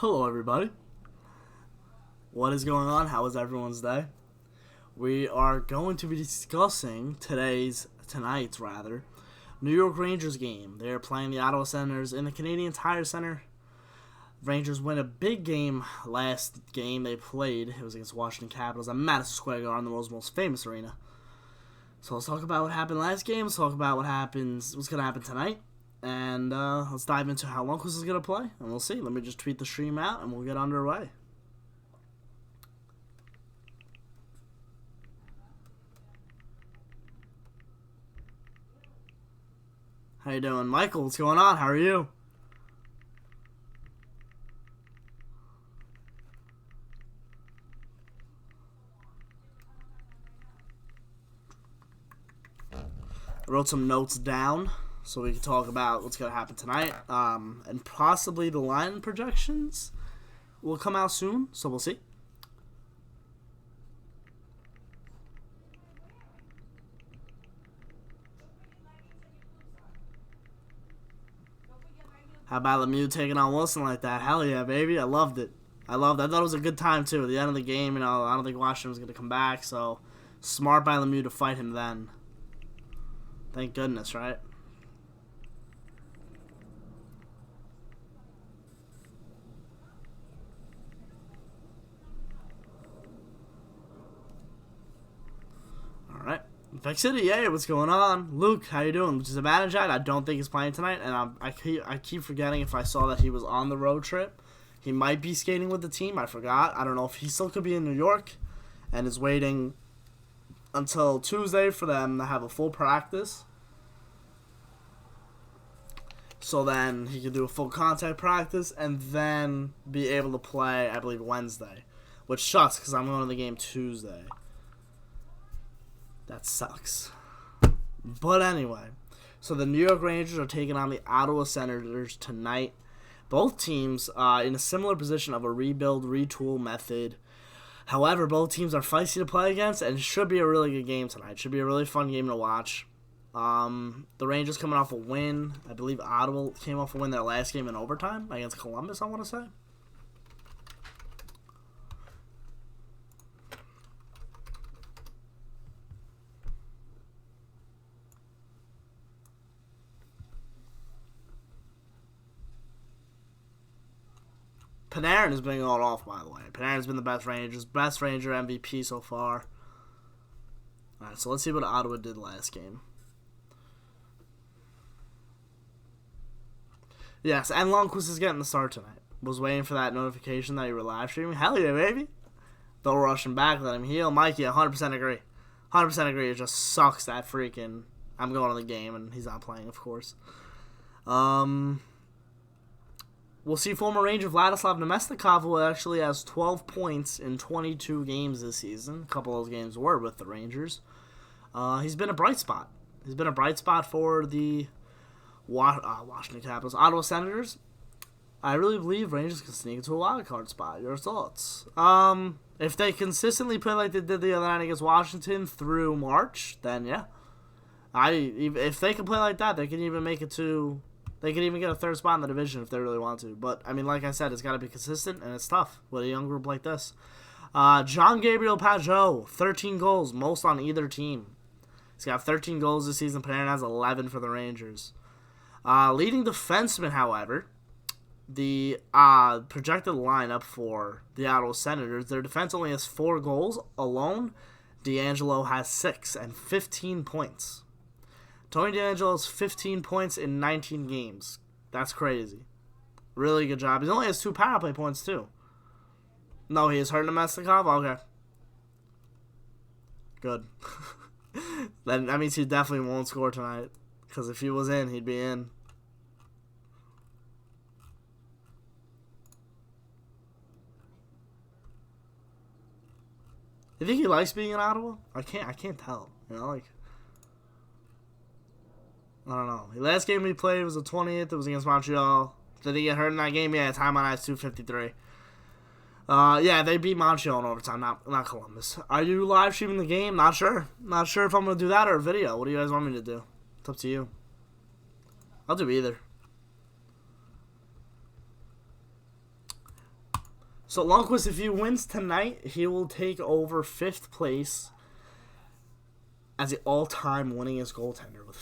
Hello, everybody. What is going on? How is everyone's day? We are going to be discussing tonight's New York Rangers game. They're playing the Ottawa Senators in the Canadian Tire Center. Rangers win a big game last game they played. It was against Washington Capitals at Madison Square Garden, the world's most famous arena. So let's talk about what happened last game. Let's talk about what's going to happen tonight. And let's dive into how Lundqvist is going to play, and we'll see. Let me just tweet the stream out, and we'll get underway. How you doing? Michael, what's going on? How are you? I wrote some notes down so we can talk about what's going to happen tonight, and possibly the line projections will come out soon, so we'll see. How about Lemieux taking on Wilson like that? Hell yeah, baby. I loved it. I thought it was a good time, too. At the end of the game, I don't think Washington was going to come back, so smart by Lemieux to fight him then. Thank goodness, right? Alright. Infect City, yeah, what's going on? Luke, how you doing? Zibanejad, I don't think he's playing tonight, and I keep forgetting if I saw that he was on the road trip. He might be skating with the team, I forgot. I don't know if he still could be in New York and is waiting until Tuesday for them to have a full practice. So then he can do a full contact practice and then be able to play, I believe, Wednesday. Which sucks because I'm going to the game Tuesday. That sucks. But anyway, so the New York Rangers are taking on the Ottawa Senators tonight. Both teams in a similar position of a rebuild, retool method. However, both teams are feisty to play against, and it should be a really good game tonight. Should be a really fun game to watch. The Rangers coming off a win. I believe Ottawa came off a win their last game in overtime against Columbus, I want to say. Panarin has been going off, by the way. Panarin's been the best Ranger MVP so far. Alright, so let's see what Ottawa did last game. Yes, and Lundqvist is getting the start tonight. Was waiting for that notification that you were live streaming. Hell yeah, baby. Don't rush him back, let him heal. Mikey, 100% agree. 100% agree. It just sucks that freaking... I'm going to the game, and he's not playing, of course. We'll see former Ranger Vladislav Namestnikov, who actually has 12 points in 22 games this season. A couple of those games were with the Rangers. He's been a bright spot. He's been a bright spot for the Washington Capitals. Ottawa Senators, I really believe Rangers can sneak into a wild card spot. Your thoughts? If they consistently play like they did the other night against Washington through March, then yeah. If they can play like that, they can even make it to... They could even get a third spot in the division if they really want to. But, I mean, like I said, it's got to be consistent, and it's tough with a young group like this. John Gabriel Pageau, 13 goals, most on either team. He's got 13 goals this season. Panarin has 11 for the Rangers. Leading defenseman, however, the projected lineup for the Ottawa Senators, their defense only has 4 goals alone. D'Angelo has 6 and 15 points. Tony DeAngelo's 15 points in 19 games. That's crazy. Really good job. He only has 2 power play points, too. No, he is hurting Namestnikov? Okay. Good. That means he definitely won't score tonight. Because if he was in, he'd be in. You think he likes being in Ottawa? I can't tell. You know, like... I don't know. The last game we played was the 20th. It was against Montreal. Did he get hurt in that game? Yeah, time on ice 2:53. Yeah, they beat Montreal in overtime, not Columbus. Are you live streaming the game? Not sure. Not sure if I'm going to do that or a video. What do you guys want me to do? It's up to you. I'll do either. So Lundqvist, if he wins tonight, he will take over 5th place as the all-time winningest goaltender with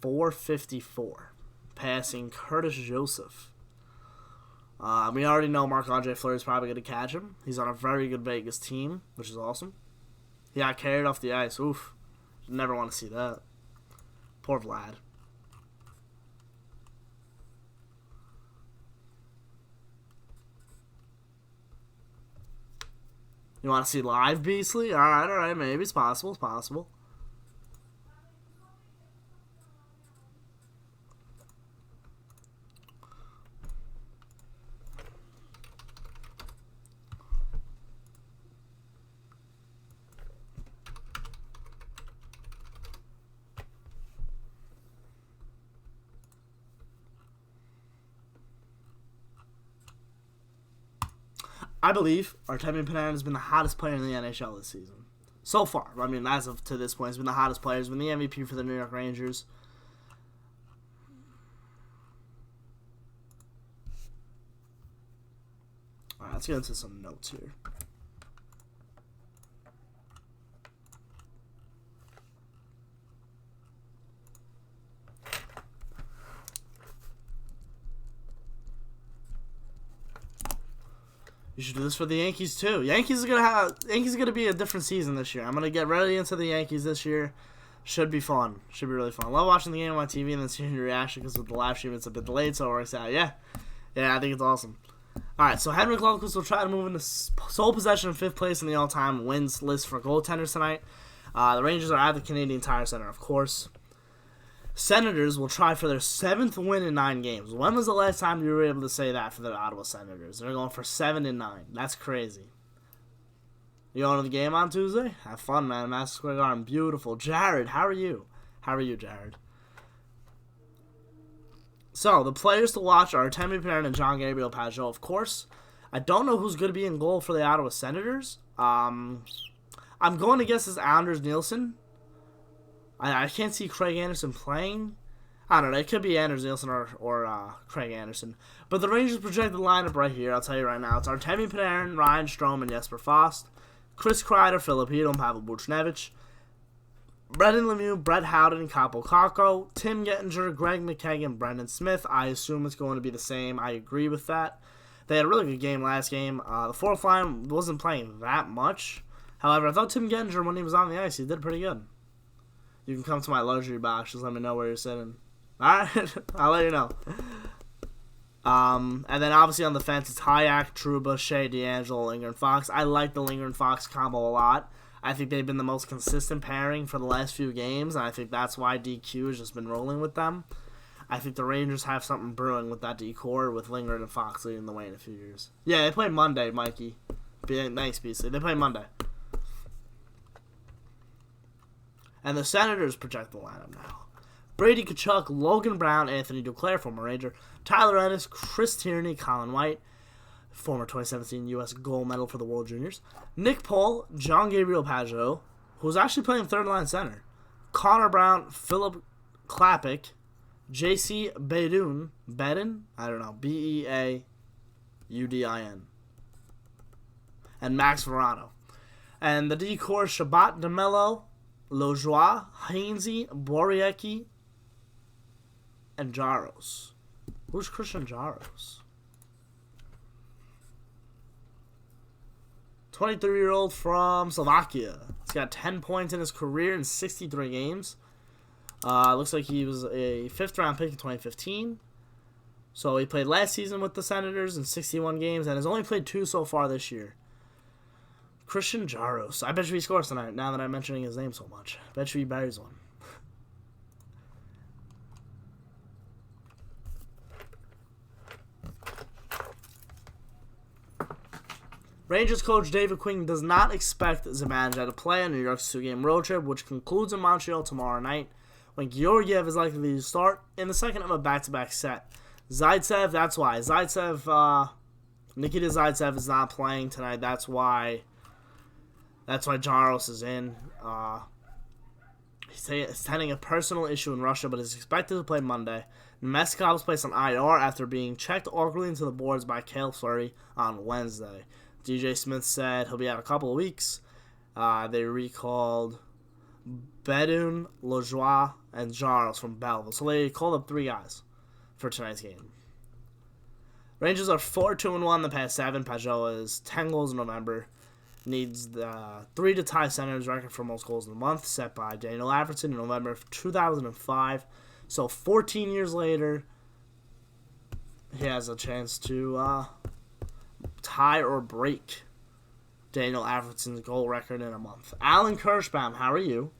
454, passing Curtis Joseph. We already know Marc-Andre Fleury is probably going to catch him. He's on a very good Vegas team, which is awesome. He got carried off the ice. Oof. Never want to see that. Poor Vlad. You want to see live Beasley? Alright, maybe it's possible. It's possible. I believe Artemi Panarin has been the hottest player in the NHL this season. So far. I mean, as of to this point, he's been the hottest player. He's been the MVP for the New York Rangers. Alright, let's get into some notes here. You should do this for the Yankees too. Yankees are gonna be a different season this year. I'm gonna get really into the Yankees this year. Should be fun. Should be really fun. I love watching the game on my TV and then seeing your reaction because with the live stream it's a bit delayed, so it works out. Yeah, I think it's awesome. All right, so Henrik Lundqvist will try to move into sole possession of 5th place in the all-time wins list for goaltenders tonight. The Rangers are at the Canadian Tire Center, of course. Senators will try for their 7th win in 9 games. When was the last time you were able to say that for the Ottawa Senators? They're going for 7-9. That's crazy. You going to the game on Tuesday? Have fun, man. Madison Square Garden. Beautiful. Jared, how are you? How are you, Jared? So, the players to watch are Artemi Panarin and Jean-Gabriel Pageau, of course. I don't know who's going to be in goal for the Ottawa Senators. I'm going to guess it's Anders Nielsen. I can't see Craig Anderson playing. I don't know. It could be Anders Nielsen or Craig Anderson. But the Rangers projected lineup right here. I'll tell you right now. It's Artemi Panarin, Ryan Strome, and Jesper Fast. Chris Kreider, Filip Hedlund, Pavel Buchnevich. Brendan Lemieux, Brett Howden, Kaapo Kakko. Tim Gettinger, Greg McKagan, Brendan Smith. I assume it's going to be the same. I agree with that. They had a really good game last game. The 4th line wasn't playing that much. However, I thought Tim Gettinger, when he was on the ice, he did pretty good. You can come to my luxury box. Just let me know where you're sitting. Alright? I'll let you know. And then obviously on the fence, it's Hayek, Trouba, Shea, D'Angelo, Linger, and Fox. I like the Linger and Fox combo a lot. I think they've been the most consistent pairing for the last few games, and I think that's why DQ has just been rolling with them. I think the Rangers have something brewing with that decor with Linger and Fox leading the way in a few years. Yeah, they play Monday, Mikey. Thanks, BC. They play Monday. And the Senators project the lineup now. Brady Tkachuk, Logan Brown, Anthony Duclair, former Ranger, Tyler Ennis, Chris Tierney, Colin White, former 2017 U.S. gold medal for the World Juniors, Nick Paul, Jean-Gabriel Pageau, who's actually playing third-line center, Connor Brown, Philip Klapik, J.C. Bedin, I don't know, Beaudin, and Max Verano. And the decor, Shabbat DeMello, Lojoie, Hainsey, Boriecki, and Jaros. Who's Christian Jaros? 23-year-old from Slovakia. He's got 10 points in his career in 63 games. Looks like he was a 5th-round pick in 2015. So he played last season with the Senators in 61 games and has only played 2 so far this year. Christian Jaros. I bet you he scores tonight now that I'm mentioning his name so much. I bet you he buries one. Rangers coach David Quinn does not expect Zibanejad to play on New York's 2-game road trip, which concludes in Montreal tomorrow night, when Georgiev is likely to start in the second of a back-to-back set. Zaitsev, that's why. Nikita Zaitsev is not playing tonight. That's why Jaros is in. He's having a personal issue in Russia, but is expected to play Monday. Nemestikov was placed on IR after being checked awkwardly into the boards by Cale Fleury on Wednesday. DJ Smith said he'll be out a couple of weeks. They recalled Bedun, Lajoie, and Jarls from Belleville. So they called up 3 guys for tonight's game. Rangers are 4-2-1 in the past 7. Pajot is 10 goals in November. Needs 3 to tie Senators' record for most goals in the month, set by Daniel Alfredson in November of 2005. So 14 years later, he has a chance to tie or break Daniel Alfredson's goal record in a month. Alan Kirschbaum, how are you?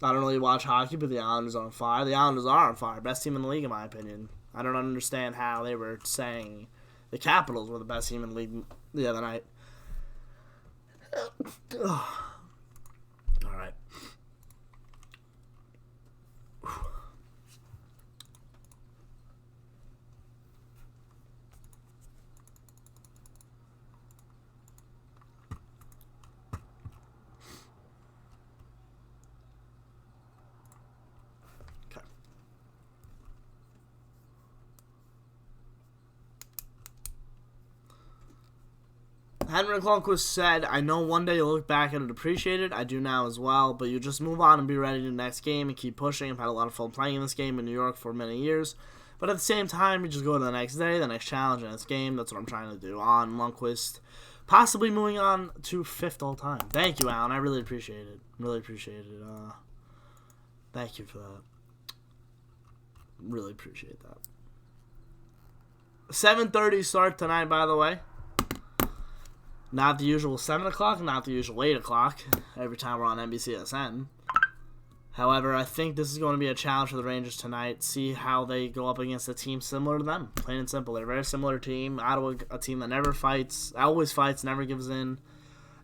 I don't really watch hockey, but the Islanders are on fire. The Islanders are on fire. Best team in the league, in my opinion. I don't understand how they were saying the Capitals were the best team in the league the other night. All right. Henrik Lundqvist said, I know one day you'll look back and appreciate it. I do now as well, but you just move on and be ready to the next game and keep pushing. I've had a lot of fun playing in this game in New York for many years. But at the same time, you just go to the next day, the next challenge, and this game. That's what I'm trying to do on Lundqvist. Possibly moving on to 5th all time. Thank you, Alan. I really appreciate it. Really appreciate it. Thank you for that. Really appreciate that. 7:30 start tonight, by the way. Not the usual 7 o'clock, not the usual 8 o'clock, every time we're on NBCSN. However, I think this is going to be a challenge for the Rangers tonight. See how they go up against a team similar to them. Plain and simple. They're a very similar team. Ottawa, a team that never fights, always fights, never gives in.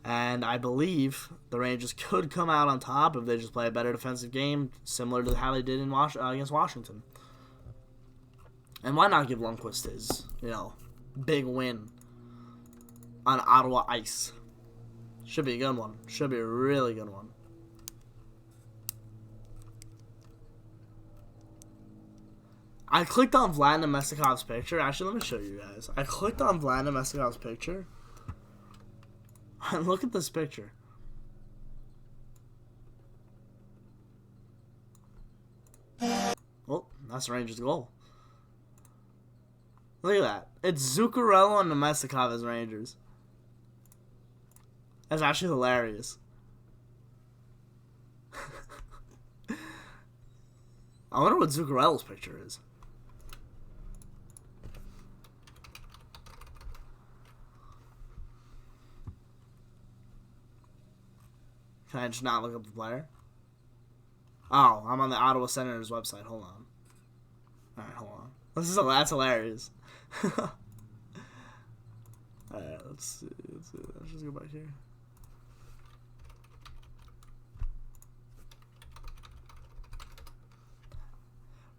And I believe the Rangers could come out on top if they just play a better defensive game, similar to how they did in against Washington. And why not give Lundqvist his, big win on Ottawa ice? Should be a good one. Should be a really good one. I clicked on Vlad Nemestikov's picture. Actually, let me show you guys. I clicked on Vlad Nemestikov's picture. And look at this picture. Oh, that's the Rangers' goal. Look at that. It's Zuccarello and Nemestikov as Rangers. That's actually hilarious. I wonder what Zuccarello's picture is. Can I just not look up the player? Oh, I'm on the Ottawa Senators website. Hold on. Alright, hold on. That's hilarious. Alright, let's see. Let's just go back here.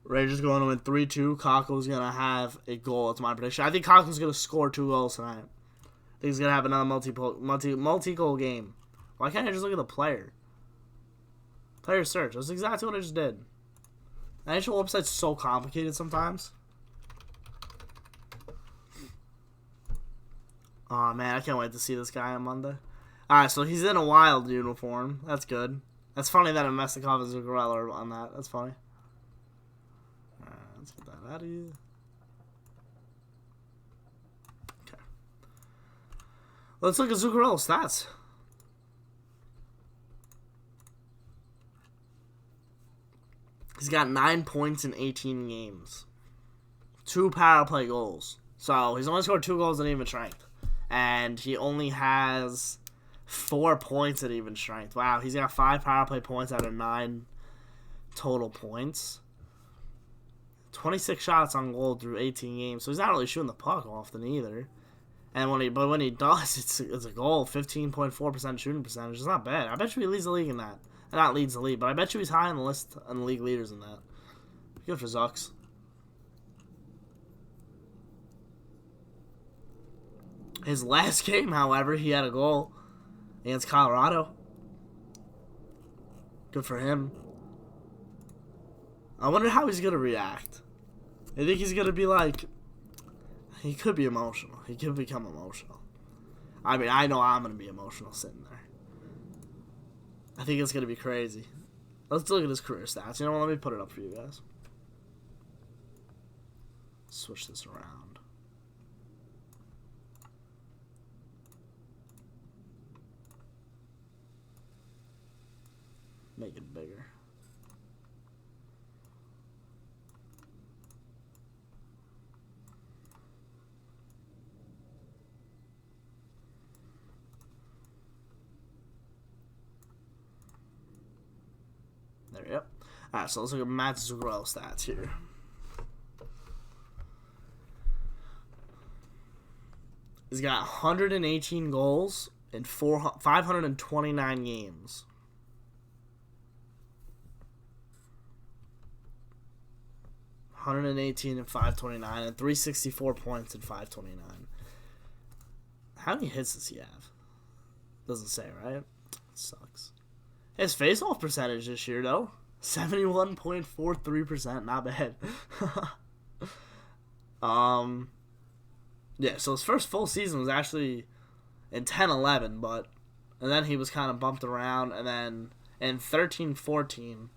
Rangers going to win 3-2. Kakko's going to have a goal. That's my prediction. I think Kakko's going to score 2 goals tonight. I think he's going to have another multi-goal game. Why can't I just look at the player? Player search. That's exactly what I just did. The NHL website's so complicated sometimes. Oh man, I can't wait to see this guy on Monday. Alright, so he's in a Wild uniform. That's good. That's funny that Nemestikov and Zuccarello are on that. That's funny. Alright, let's get that out of here. Okay. Let's look at Zuccarello's stats. He's got 9 points in 18 games. 2 power play goals. So he's only scored 2 goals at even strength. And he only has 4 points at even strength. Wow, he's got 5 power play points out of 9 total points. 26 shots on goal through 18 games. So he's not really shooting the puck often either. And when he does, it's a goal. 15.4% shooting percentage. It's not bad. I bet you he leads the league in that. Not leads the league, but I bet you he's high on the list on the league leaders in that. Good for Zucks. His last game, however, he had a goal against Colorado. Good for him. I wonder how he's gonna react. I think he's gonna be like, he could be emotional. He could become emotional. I mean, I know I'm gonna be emotional sitting there. I think it's gonna be crazy. Let's look at his career stats. You know what? Let me put it up for you guys. Switch this around. Make it bigger. There we go. Alright, so let's look at Matt Zuccarello stats here. He's got 118 goals in 529 games. .118 and 529 and 364 points in 529. How many hits does he have? Doesn't say, right? It sucks. His face-off percentage this year, though, 71.43%. Not bad. Yeah, so his first full season was actually in 10-11, and then he was kind of bumped around, and then in 13-14,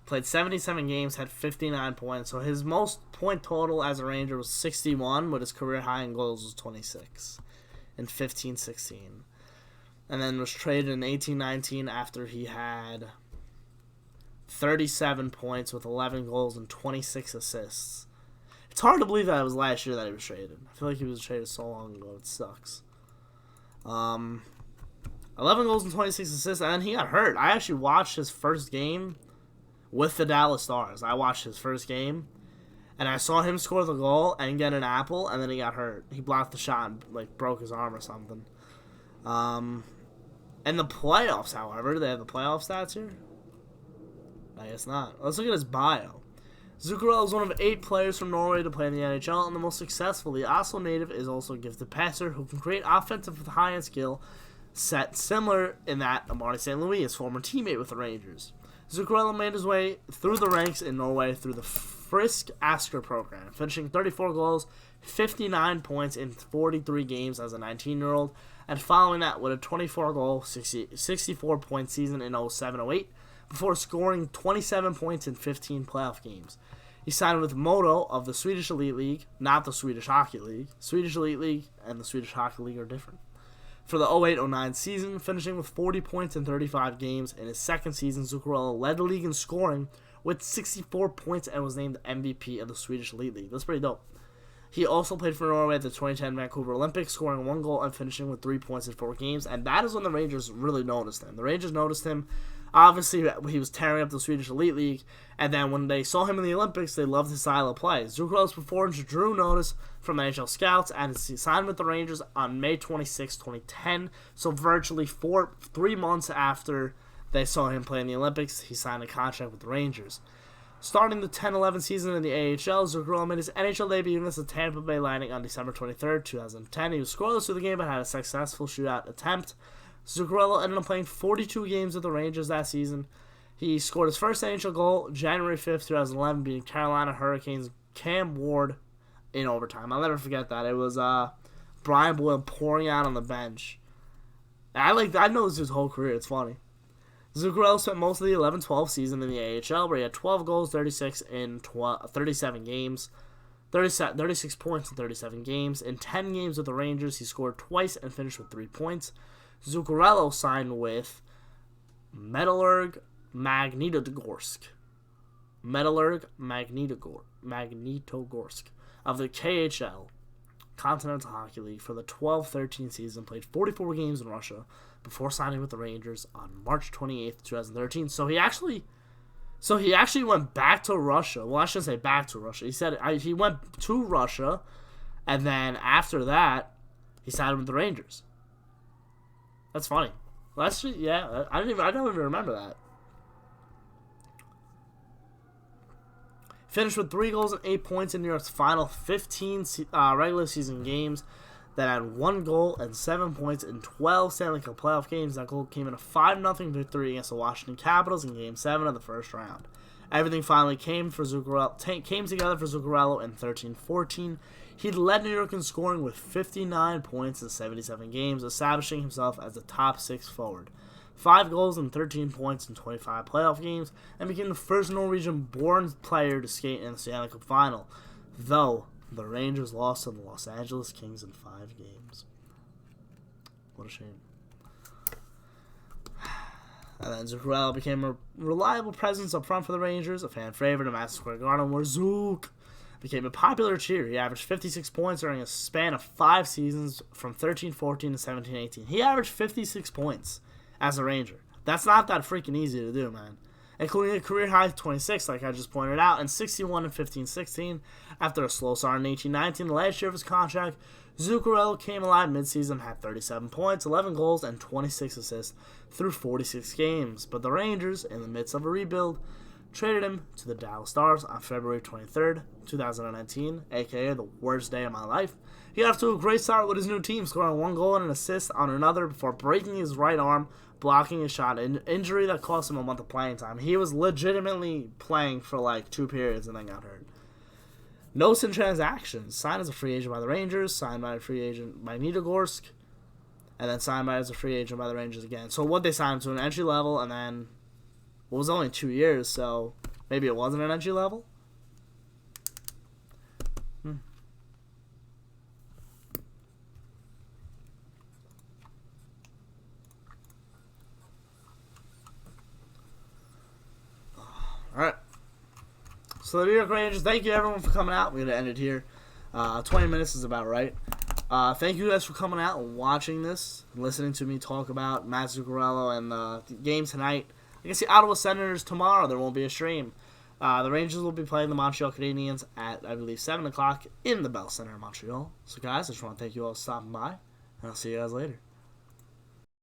played 77 games, had 59 points. So his most point total as a Ranger was 61, but his career high in goals was 26 in 15-16. And then was traded in 18-19 after he had 37 points with 11 goals and 26 assists. It's hard to believe that it was last year that he was traded. I feel like he was traded so long ago. It sucks. 11 goals and 26 assists, and then he got hurt. I actually watched his first game with the Dallas Stars. I watched his first game, and I saw him score the goal and get an apple, and then he got hurt. He blocked the shot and broke his arm or something. And the playoffs, however, do they have the playoff stats here? I guess not. Let's look at his bio. Zuccarello is one of 8 players from Norway to play in the NHL, and the most successful. The Oslo native is also a gifted passer who can create offensive with high-end skill set, similar in that of Marty St. Louis, his former teammate with the Rangers. Zuccarello made his way through the ranks in Norway through the Frisk Asker program, finishing 34 goals, 59 points in 43 games as a 19-year-old, and following that with a 24-goal, 64-point season in 07-08, before scoring 27 points in 15 playoff games. He signed with Modo of the Swedish Elite League, not the Swedish Hockey League. Swedish Elite League and the Swedish Hockey League are different. For the 08-09 season, finishing with 40 points in 35 games. In his second season, Zuccarello led the league in scoring with 64 points and was named MVP of the Swedish Elite League. That's pretty dope. He also played for Norway at the 2010 Vancouver Olympics, scoring 1 goal and finishing with 3 points in 4 games, and that is when the Rangers really noticed him. The Rangers noticed him. Obviously, he was tearing up the Swedish Elite League, and then when they saw him in the Olympics, they loved his style of play. Zuccarello's performance drew notice from NHL scouts, and he signed with the Rangers on May 26, 2010, so virtually 3 months after they saw him play in the Olympics, he signed a contract with the Rangers. Starting the 10-11 season in the AHL, Zuccarello made his NHL debut against the Tampa Bay Lightning on December 23, 2010. He was scoreless through the game but had a successful shootout attempt. Zuccarello ended up playing 42 games with the Rangers that season. He scored his first NHL goal January 5th, 2011, beating Carolina Hurricanes' Cam Ward in overtime. I'll never forget that. It was Brian Boyle pouring out on the bench. I know this his whole career. It's funny. Zuccarello spent most of the 11-12 season in the AHL, where he had 12 goals, 36 in 37 games, 36 points in 37 games. In 10 games with the Rangers, he scored twice and finished with 3 points. Zuccarello signed with Metallurg Magnitogorsk of the KHL, Continental Hockey League, for the 12-13 season. Played 44 games in Russia before signing with the Rangers on March 28th, 2013. So he actually went back to Russia. Well, I shouldn't say back to Russia. He said he went to Russia, and then after that, he signed with the Rangers. That's funny. I don't even remember that. Finished with 3 goals and 8 points in New York's final 15 regular season games. that had 1 goal and 7 points in 12 Stanley Cup playoff games. That goal came in a 5-0 victory against the Washington Capitals in Game 7 of the first round. Everything finally came together for Zuccarello in 13-14. He led New York in scoring with 59 points in 77 games, establishing himself as a top 6 forward. 5 goals and 13 points in 25 playoff games, and became the first Norwegian-born player to skate in the Stanley Cup Final, though the Rangers lost to the Los Angeles Kings in 5 games. What a shame. And then Zuccarello became a reliable presence up front for the Rangers, a fan favorite at Madison Square Garden, where Zook became a popular cheer. He averaged 56 points during a span of 5 seasons from 13-14 to 17-18. He averaged 56 points as a Ranger. That's not that freaking easy to do, man. Including a career high 26, like I just pointed out, and 61 in 15-16. After a slow start in 18-19, the last year of his contract, Zuccarello came alive midseason, had 37 points, 11 goals, and 26 assists through 46 games. But the Rangers, in the midst of a rebuild, traded him to the Dallas Stars on February 23rd, 2019, aka the worst day of my life. He got off to a great start with his new team, scoring 1 goal and an assist on another before breaking his right arm, blocking a shot, an injury that cost him a month of playing time. He was legitimately playing for like 2 periods and then got hurt. Notes and transactions. Signed as a free agent by the Rangers, signed by a free agent by Nitogorsk, and then signed by as a free agent by the Rangers again. So what they signed him to an entry level, and then it was only 2 years, so maybe it wasn't an entry level. Alright. So the New York Rangers, thank you everyone for coming out. We're going to end it here. 20 minutes is about right. Thank you guys for coming out and watching this, and listening to me talk about Matt Zuccarello and the game tonight. I guess the Ottawa Senators tomorrow. There won't be a stream. The Rangers will be playing the Montreal Canadiens at, I believe, 7 o'clock in the Bell Center in Montreal. So guys, I just want to thank you all for stopping by, and I'll see you guys later.